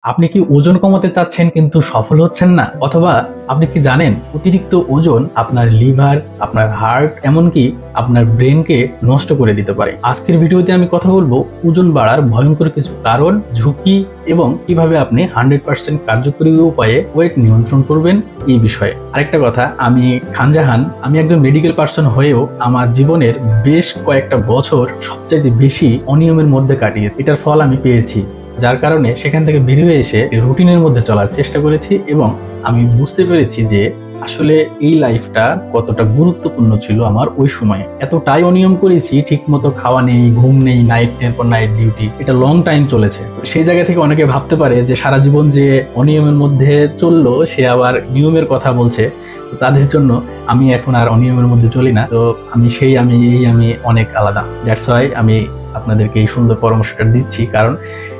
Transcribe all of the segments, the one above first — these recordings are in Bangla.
আপনি কি ওজন কমাতে চাচ্ছেন কিন্তু সফল হচ্ছেন না? অথবা আপনি কি জানেন অতিরিক্ত ওজন আপনার লিভার, আপনার হার্ট এমনকি আপনার ব্রেনকে নষ্ট করে দিতে পারে। আজকের ভিডিওতে আমি কথা বলবো ওজন বাড়ার ভয়ঙ্কর কিছু কারণ, ঝুঁকি এবং কিভাবে আপনি 100% কার্যকরী উপায়ে ওয়েট নিয়ন্ত্রণ করবেন এই বিষয়ে। আরেকটা কথা, আমি খানজাহান, আমি একজন মেডিকেল পার্সন হয়েও আমার জীবনের বেশ কয়েকটা বছর সবচাইতে বেশি অনিয়মের মধ্যে কাটিয়েছি। এটার ফল আমি পেয়েছি, যার কারণে সেখান থেকে বেরিয়ে এসে রুটিনের মধ্যে চলার চেষ্টা করেছি এবং আমি বুঝতে পেরেছি যে আসলে এই লাইফটা কতটা গুরুত্বপূর্ণ ছিল আমার ওই সময়ে। এতটাই অনিয়ম করেছি, ঠিক মতো খাওয়া নেই, ঘুম নেই, নাইটের পর নাইট ডিউটি, এটা লং টাইম চলেছে। সেই জায়গা থেকে অনেকে ভাবতে পারে যে সারা জীবন যে অনিয়মের মধ্যে চললো সে আবার নিয়মের কথা বলছে। তো তাদের জন্য আমি এখন আর অনিয়মের মধ্যে চলি না। তো আমি অনেক আলাদা। দ্যাটস ওয়াই আমি আপনাদেরকে এই সুন্দর পরামর্শটা দিচ্ছি, কারণ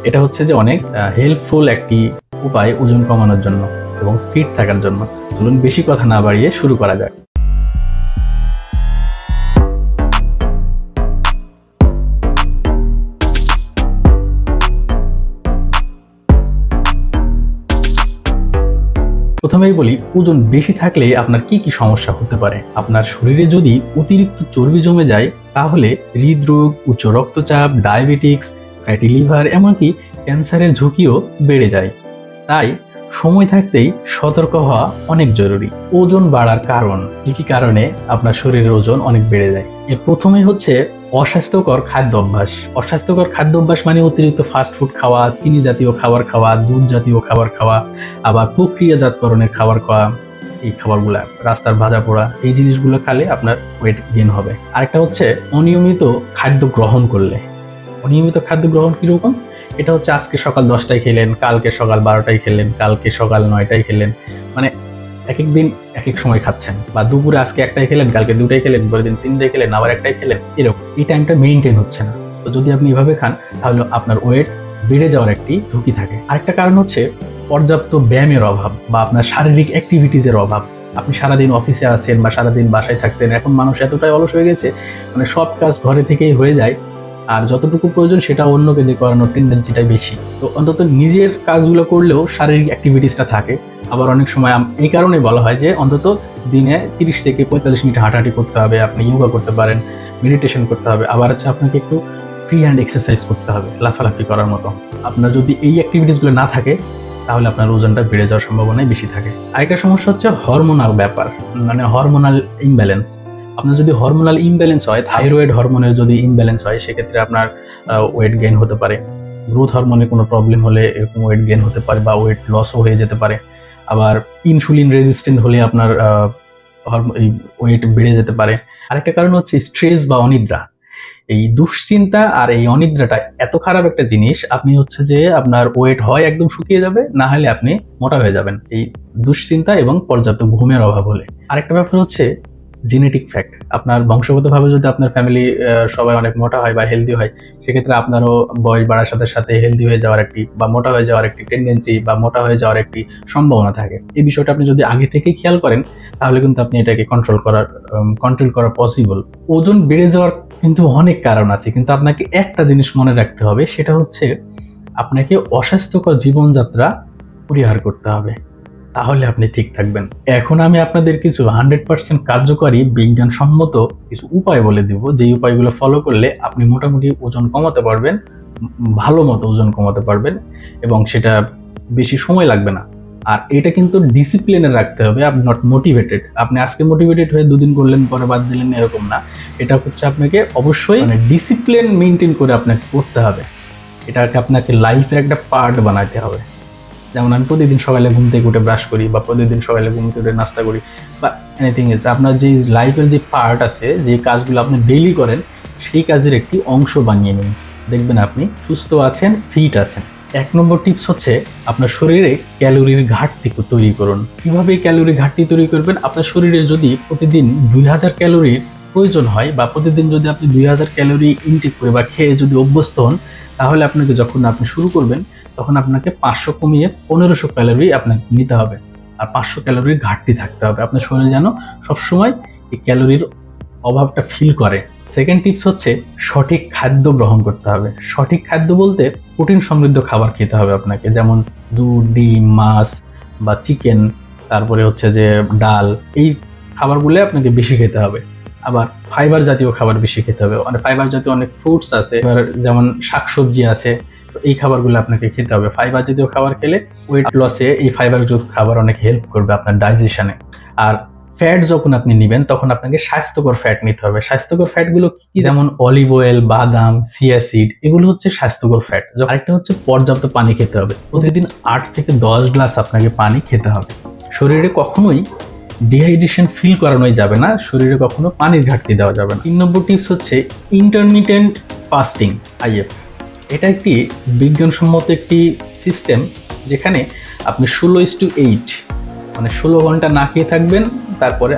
এটা হচ্ছে যে অনেক হেল্পফুল একটি উপায় ওজন কমানোর জন্য এবং ফিট থাকার জন্য। চলুন বেশি কথা না বাড়িয়ে শুরু করা যাক। প্রথমেই বলি, ওজন বেশি থাকলে আপনার কি কি সমস্যা হতে পারে। আপনার শরীরে যদি অতিরিক্ত চর্বি জমে যায় তাহলে হৃদরোগ, উচ্চ রক্তচাপ, ডায়াবেটিক্স, ফ্যাটি লিভার এমনকি ক্যান্সারের ঝুঁকিও বেড়ে যায়। তাই সময় থাকতেই সতর্ক হওয়া অনেক জরুরি। ওজন বাড়ার কারণ, কি কি কারণে আপনার শরীরের ওজন অনেক বেড়ে যায়। এর প্রথমেই হচ্ছে অস্বাস্থ্যকর খাদ্য অভ্যাস। অস্বাস্থ্যকর খাদ্য অভ্যাস মানে অতিরিক্ত ফাস্ট ফুড খাওয়া, চিনি জাতীয় খাবার খাওয়া, দুধ জাতীয় খাবার খাওয়া, আবার প্রক্রিয়াজাতকরণের খাবার খাওয়া। এই খাবারগুলা, রাস্তার ভাজা পোড়া, এই জিনিসগুলো খেলে আপনার ওয়েট গেইন হবে। আরেকটা হচ্ছে অনিয়মিত খাদ্য গ্রহণ করলে। অনিয়মিত খাদ্য গ্রহণ কিরকম? এটা হচ্ছে আজকে সকাল 10টায় খেলেন, কালকে সকাল 12টায় খেলেন, কালকে সকাল 9টায় খেলেন, মানে এক এক দিন এক এক সময় খাচ্ছেন। বা দুপুরে আজকে 1টায় খেলেন, কালকে 2টায় খেলেন, পরের দিন 3টায় খেলেন, আবার 1টায় খেলেন, এরকম। এই টাইমটা মেইনটেইন হচ্ছে না। তো যদি আপনি এভাবে খান তাহলে আপনার ওয়েট বেড়ে যাওয়ার একটি ঝুঁকি থাকে। আরেকটা কারণ হচ্ছে পর্যাপ্ত ব্যায়ামের অভাব বা আপনার শারীরিক অ্যাক্টিভিটিসের অভাব। আপনি সারাদিন অফিসে আছেন বা সারাদিন বাসায় থাকছেন, এখন মানুষ এতটাই অলস হয়ে গেছে, মানে সব কাজ ঘরে থেকেই হয়ে যায়, আর যতটুকু প্রয়োজন সেটা অন্যকে দিয়ে করানোর টেন্ডেন্সিটাই বেশি। তো অন্তত নিজের কাজগুলো করলেও শারীরিক অ্যাক্টিভিটিসটা থাকে। আবার অনেক সময় এই কারণে বলা হয় যে অন্তত দিনে 30 থেকে 45 মিনিট হাঁটাহাঁটি করতে হবে, আপনি যোগা করতে পারেন, মেডিটেশন করতে হবে, আবার হচ্ছে আপনাকে একটু ফ্রি হ্যান্ড এক্সারসাইজ করতে হবে, লাফালাফি করার মতো। আপনার যদি এই অ্যাক্টিভিটিসগুলো না থাকে তাহলে আপনার ওজনটা বেড়ে যাওয়ার সম্ভাবনাই বেশি থাকে। আরেকটা সমস্যা হচ্ছে হরমোনাল ব্যাপার, মানে হরমোনাল ইমব্যালেন্স। আপনার যদি হরমোনাল ইমব্যালেন্স হয়, থাইরয়েড হরমোনের যদি ইমব্যালেন্স হয়, সেক্ষেত্রে আপনার ওয়েট গেইন হতে পারে। গ্রোথ হরমোনে কোনো প্রবলেম হলে এরকম ওয়েট গেইন হতে পারে বা ওয়েট লসও হয়ে যেতে পারে। আবার ইনসুলিন রেজিস্ট্যান্ট হলে আপনার ওয়েট বেড়ে যেতে পারে। আরেকটা কারণ হচ্ছে স্ট্রেস বা অনিদ্রা। এই দুশ্চিন্তা আর এই অনিদ্রাটা এত খারাপ একটা জিনিস, আপনি হচ্ছে যে আপনার ওয়েট হয় একদম শুকিয়ে যাবে, না হলে আপনি মোটা হয়ে যাবেন এই দুশ্চিন্তা এবং পর্যাপ্ত ঘুমের অভাব হলে। আরেকটা ব্যাপার হচ্ছে জেনেটিক ফ্যাক্ট। আপনার বংশগতভাবে যদি আপনার ফ্যামিলি সবাই অনেক মোটা হয় বা হেলদি হয়, সেক্ষেত্রে আপনারও বয়স বাড়ার সাথে সাথে হেলদি হয়ে যাওয়ার একটি বা মোটা হয়ে যাওয়ার একটি টেন্ডেন্সি বা মোটা হয়ে যাওয়ার একটি সম্ভাবনা থাকে। এই বিষয়টা আপনি যদি আগে থেকেই খেয়াল করেন তাহলে কিন্তু আপনি এটাকে কন্ট্রোল করা পসিবল। ওজন বেড়ে যাওয়ার কিন্তু অনেক কারণ আছে, কিন্তু আপনাকে একটা জিনিস মনে রাখতে হবে, সেটা হচ্ছে আপনাকে অস্বাস্থ্যকর জীবনযাত্রা পরিহার করতে হবে, তাহলে আপনি ঠিক থাকবেন। এখন আমি আপনাদের কিছু 100% কার্যকরী বিজ্ঞানসম্মত কিছু উপায় বলে দিব, যে উপায়গুলো ফলো করলে আপনি মোটামুটি ওজন কমাতে পারবেন, ভালো মতো ওজন কমাতে পারবেন এবং সেটা বেশি সময় লাগবে না। আর এটা কিন্তু ডিসিপ্লিনে রাখতে হবে। আপনি নট মোটিভেটেড, আপনি আজকে মোটিভেটেড হয়ে 2 দিন করলেন পরে বাদ দিলেন, এরকম না। এটা হচ্ছে আপনাকে অবশ্যই ডিসিপ্লিন মেনটেন করে আপনাকে করতে হবে। এটাকে আপনাকে লাইফের একটা পার্ট বানাতে হবে। যেমন আমি প্রতিদিন সকালে ঘুম থেকে উঠে ব্রাশ করি বা প্রতিদিন সকালে ঘুম থেকে উঠে নাস্তা করি বা এনিথিং এলস, আপনার যে লাইফের যে পার্ট আছে, যে কাজগুলো আপনি ডেইলি করেন, সেই কাজের একটি অংশ বানিয়ে নিন। দেখবেন আপনি সুস্থ আছেন, ফিট আছেন। 1 নম্বর টিপস হচ্ছে আপনার শরীরে ক্যালোরির ঘাটতি তৈরি করুন। কিভাবে ক্যালোরি ঘাটতি তৈরি করবেন? আপনার শরীরে যদি প্রতিদিন 2000 ক্যালোরির প্রয়োজন হয় বা প্রতিদিন যদি আপনি 2000 ক্যালোরি ইনটেক করে বা খেয়ে যদি অভ্যস্ত হন, তাহলে আপনাকে যখন আপনি শুরু করবেন তখন আপনাকে 500 কমিয়ে 1500 ক্যালোরি আপনাকে নিতে হবে। আর 500 ক্যালোরির ঘাটতি থাকতে হবে। আপনার শরীর যেন সবসময় এই ক্যালোরির অভাবটা ফিল করে। সেকেন্ড টিপস হচ্ছে সঠিক খাদ্য গ্রহণ করতে হবে। সঠিক খাদ্য বলতে প্রোটিন সমৃদ্ধ খাবার খেতে হবে আপনাকে, যেমন দুধ, ডিম, মাছ বা চিকেন, তারপরে হচ্ছে যে ডাল, এই খাবারগুলো আপনাকে বেশি খেতে হবে। আবার ফাইবার জাতীয় খাবার বেশি খেতে হবে, মানে ফাইবার জাতীয় অনেক ফ্রুটস আছে, যেমন শাকসবজি আছে, তো এই খাবারগুলো আপনাকে খেতে হবে। ফাইবার জাতীয় খাবার খেলে ওয়েট লসে এই ফাইবার জাতীয় খাবার অনেক হেল্প করবে আপনার ডাইজেশনে। আর ফ্যাট যখন আপনি নেবেন তখন আপনাকে স্বাস্থ্যকর ফ্যাট নিতে হবে। স্বাস্থ্যকর ফ্যাটগুলো কি, যেমন অলিভ অয়েল, বাদাম, চিয়া সিড, এগুলো হচ্ছে স্বাস্থ্যকর ফ্যাট। আরেকটা হচ্ছে পর্যাপ্ত পানি খেতে হবে, প্রতিদিন 8 থেকে 10 গ্লাস আপনাকে পানি খেতে হবে। শরীরে কখনোই ডিহাইড্রেশন ফিল করানোই যাবে না, শরীরে কখনো পানির ঘাটতি দেওয়া যাবে না। 3 নম্বর টিপস হচ্ছে ইন্টারমিটেন্ট ফাস্টিং, IF। এটা একটি বিজ্ঞানসম্মত একটি সিস্টেম যেখানে আপনি 16:8, মানে 16 ঘন্টা না খেয়ে থাকবেন, তারপরে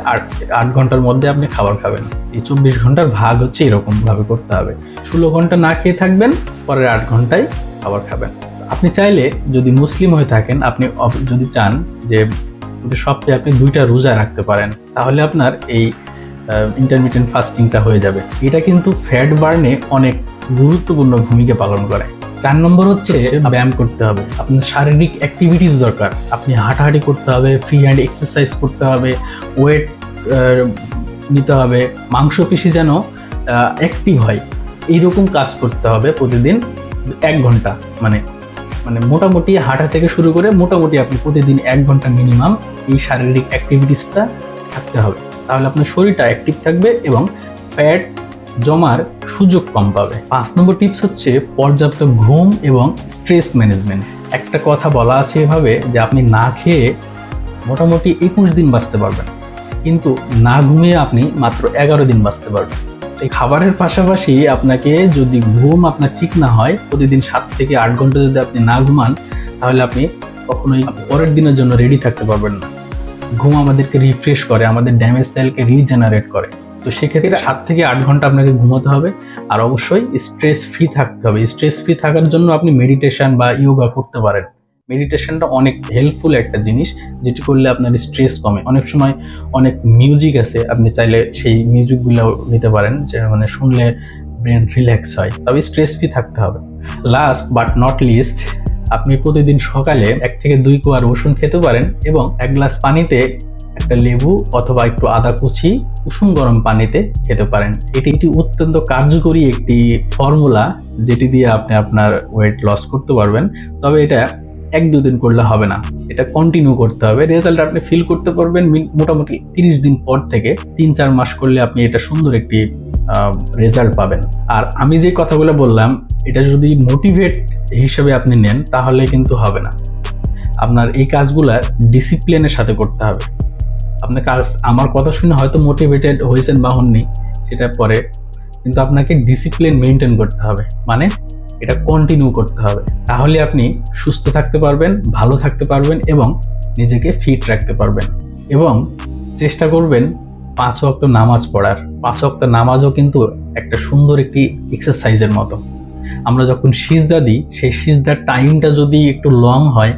8 ঘন্টার মধ্যে আপনি খাবার খাবেন। এই 24 ঘন্টার ভাগ হচ্ছে এরকম ভাবে করতে হবে। 16 ঘন্টা না খেয়ে থাকবেন, পরের 8 ঘন্টায় খাবার খাবেন। আপনি চাইলে, যদি মুসলিম হয়ে থাকেন, আপনি যদি চান যে সপ্তাহে আপনি 2টা রোজা রাখতে পারেন, তাহলে আপনার এই ইন্টারমিটেন্ট ফাস্টিংটা হয়ে যাবে। এটা কিন্তু ফ্যাট বার্নে অনেক গুরুত্বপূর্ণ ভূমিকা পালন করে। 4 নম্বর হচ্ছে ব্যায়াম করতে হবে। আপনার শারীরিক অ্যাক্টিভিটিস দরকার, আপনি হাঁটাহাঁটি করতে হবে, ফ্রি হ্যান্ড এক্সারসাইজ করতে হবে, ওয়েট নিতে হবে, মাংসপেশি যেন অ্যাক্টিভ হয়, এইরকম কাজ করতে হবে প্রতিদিন 1 ঘন্টা। মানে মোটামুটি হাঁটা থেকে শুরু করে মোটামুটি আপনি প্রতিদিন 1 ঘন্টা মিনিমাম এই শারীরিক অ্যাক্টিভিটিসটা থাকতে হবে। তাহলে আপনার শরীরটা অ্যাক্টিভ থাকবে এবং ফ্যাট জমার সুযোগ কম পাবে। 5 নম্বর টিপস হচ্ছে পর্যাপ্ত ঘুম এবং স্ট্রেস ম্যানেজমেন্ট। একটা কথা বলা আছে এভাবে যে আপনি না খেয়ে মোটামুটি 21 দিন বাঁচতে পারবেন, কিন্তু না ঘুমিয়ে আপনি মাত্র 11 দিন বাঁচতে পারবেন। এই খাবারের পাশাপাশি আপনাকে যদি ঘুম আপনার ঠিক না হয়, প্রতিদিন 7 থেকে 8 ঘন্টা যদি আপনি না ঘুমান, তাহলে আপনি কখনোই পরের দিনের জন্য রেডি থাকতে পারবেন না। ঘুম আমাদেরকে রিফ্রেশ করে, আমাদের ড্যামেজ সেলকে রিজেনারেট করে। তো সেক্ষেত্রে 7 থেকে 8 ঘন্টা আপনাকে ঘুমাতে হবে। আর অবশ্যই স্ট্রেস ফ্রি থাকতে হবে। স্ট্রেস ফ্রি থাকার জন্য আপনি মেডিটেশন বা ইয়োগা করতে পারেন। মেডিটেশনটা অনেক হেল্পফুল একটা জিনিস, যেটি করলে আপনার স্ট্রেস কমে। অনেক সময় অনেক মিউজিক আছে, আপনি চাইলে সেই মিউজিকগুলো নিতে পারেন, যে মানে শুনলে ব্রেন রিল্যাক্স হয়। তবে স্ট্রেস ফ্রি থাকতে হবে। লাস্ট বাট নট লিস্ট, আপনি প্রতিদিন সকালে 1 থেকে 2 কোয়া রসুন খেতে পারেন এবং 1 গ্লাস পানিতে একটা লেবু অথবা একটু আদা কুচি কুসুম গরম পানিতে খেতে পারেন। এটি একটি অত্যন্ত কার্যকরী একটি ফর্মুলা, যেটি দিয়ে আপনি আপনার ওয়েট লস করতে পারবেন। তবে এটা 1-2 দিন করলে হবে না, এটা কন্টিনিউ করতে হবে। রেজাল্ট আপনি ফিল করতে পারবেন মোটামুটি 30 দিন পর থেকে। 3-4 মাস করলে আপনি এটা সুন্দর একটি রেজাল্ট পাবেন। আর আমি যে কথাগুলো বললাম, এটা যদি মোটিভেট হিসেবে আপনি নেন তাহলে কিন্তু হবে না। আপনার এই কাজগুলা ডিসিপ্লিনের সাথে করতে হবে। আপনার কাজ, আমার কথা শুনে হয়তো মোটিভেটেড হয়েছেন বা হননি সেটা পরে, কিন্তু আপনাকে ডিসিপ্লিন মেনটেন করতে হবে, মানে এটা কন্টিনিউ করতে হবে। তাহলে আপনি সুস্থ থাকতে পারবেন, ভালো থাকতে পারবেন এবং নিজেকে ফিট রাখতে পারবেন। এবং চেষ্টা করবেন 5 ওয়াক্ত নামাজ পড়ার। 5 ওয়াক্ত নামাজও কিন্তু একটা সুন্দর একটি এক্সারসাইজের মতো। আমরা যখন সিজদা দিই, সেই সিজদার টাইমটা যদি একটু লং হয়,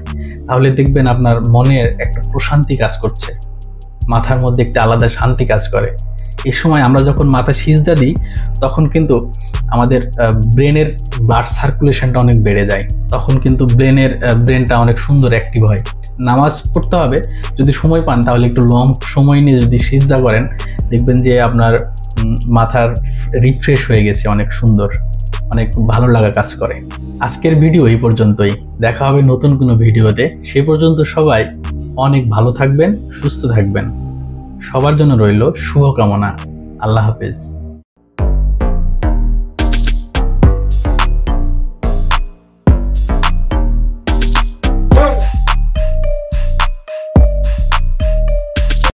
তাহলে দেখবেন আপনার মনের একটা প্রশান্তি কাজ করছে, মাথার মধ্যে একটা আলাদা শান্তি কাজ করে। এই সময় আমরা যখন মাথা সিজদা দিই, তখন কিন্তু আমাদের ব্রেনের ব্লাড সার্কুলেশনটা অনেক বেড়ে যায়, তখন কিন্তু ব্রেনটা অনেক সুন্দর অ্যাক্টিভ হয়। নামাজ পড়তে হবে, যদি সময় পান তাহলে একটু লং সময় নিয়ে যদি সিজদা করেন, দেখবেন যে আপনার মাথার রিফ্রেশ হয়ে গেছে, অনেক সুন্দর, অনেক ভালো লাগা কাজ করে। আজকের ভিডিও এই পর্যন্তই, দেখা হবে নতুন কোনো ভিডিওতে। সে পর্যন্ত সবাই অনেক ভালো থাকবেন, সুস্থ থাকবেন। সবার জন্য রইল শুভকামনা। আল্লাহ হাফেজ।